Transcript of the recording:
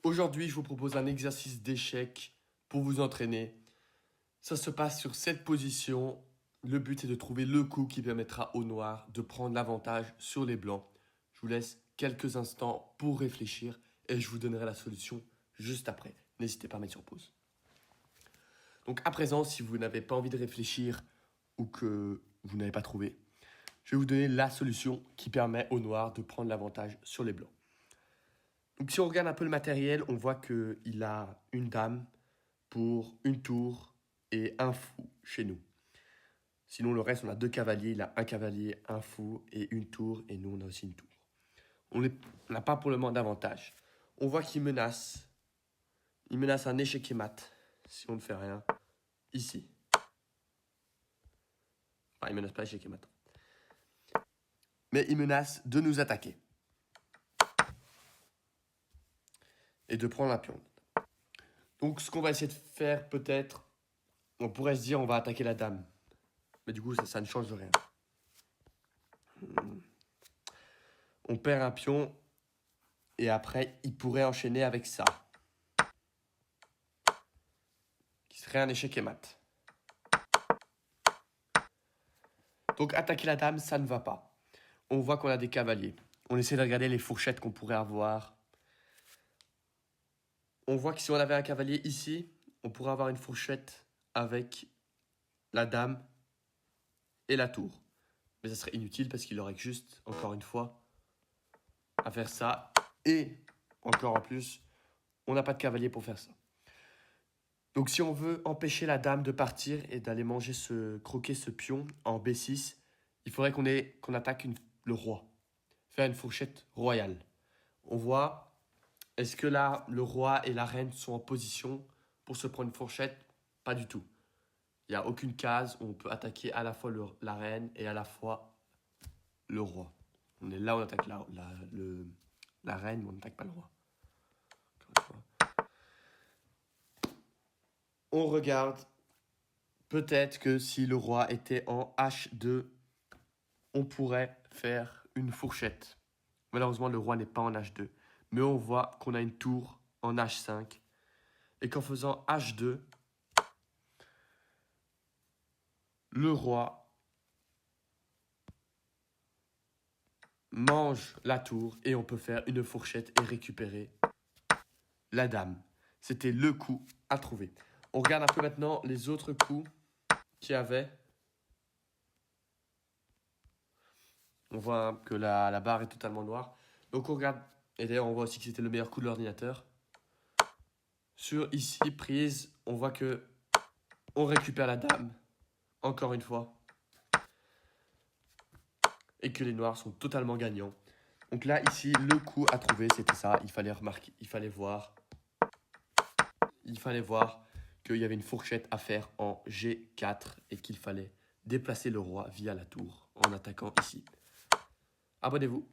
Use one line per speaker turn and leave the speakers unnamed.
Aujourd'hui, je vous propose un exercice d'échec pour vous entraîner. Ça se passe sur cette position. Le but est de trouver le coup qui permettra aux noirs de prendre l'avantage sur les blancs. Je vous laisse quelques instants pour réfléchir et je vous donnerai la solution juste après. N'hésitez pas à mettre sur pause. Donc à présent, si vous n'avez pas envie de réfléchir ou que vous n'avez pas trouvé, je vais vous donner la solution qui permet aux noirs de prendre l'avantage sur les blancs. Donc si on regarde un peu le matériel, on voit qu'il a une dame pour une tour et un fou chez nous. Sinon le reste, on a deux cavaliers, il a un cavalier, un fou et une tour, et nous on a aussi une tour. On n'a pas pour le moment d'avantage. On voit qu'il menace. Il menace un échec et mat, si on ne fait rien, ici. Enfin, il menace pas échec et mat. Mais il menace de nous attaquer. Et de prendre un pion. Donc ce qu'on va essayer de faire peut-être, on pourrait se dire on va attaquer la dame. Mais du coup ça ne change rien. On perd un pion et après il pourrait enchaîner avec ça. Qui serait un échec et mat. Donc attaquer la dame, ça ne va pas. On voit qu'on a des cavaliers. On essaie de regarder les fourchettes qu'on pourrait avoir. On voit que si on avait un cavalier ici, on pourrait avoir une fourchette avec la dame et la tour. Mais ça serait inutile parce qu'il aurait juste, encore une fois, à faire ça. Et, encore en plus, on n'a pas de cavalier pour faire ça. Donc si on veut empêcher la dame de partir et d'aller croquer ce pion en B6, il faudrait qu'on attaque le roi. Faire une fourchette royale. On voit... Est-ce que là, le roi et la reine sont en position pour se prendre une fourchette? Pas du tout. Il n'y a aucune case où on peut attaquer à la fois la reine et à la fois le roi. On est là où on attaque la reine, mais on n'attaque pas le roi. On regarde. Peut-être que si le roi était en H2, on pourrait faire une fourchette. Malheureusement, le roi n'est pas en H2. Mais on voit qu'on a une tour en H5. Et qu'en faisant H2, le roi mange la tour et on peut faire une fourchette et récupérer la dame. C'était le coup à trouver. On regarde un peu maintenant les autres coups qu'il y avait. On voit que la barre est totalement noire. Donc on regarde, et d'ailleurs on voit aussi que c'était le meilleur coup de l'ordinateur. Sur ici, prise, on voit que on récupère la dame, encore une fois. Et que les noirs sont totalement gagnants. Donc là, ici, le coup à trouver, c'était ça. Il fallait remarquer, il fallait voir qu'il y avait une fourchette à faire en G4 et qu'il fallait déplacer le roi via la tour en attaquant ici. Abonnez-vous.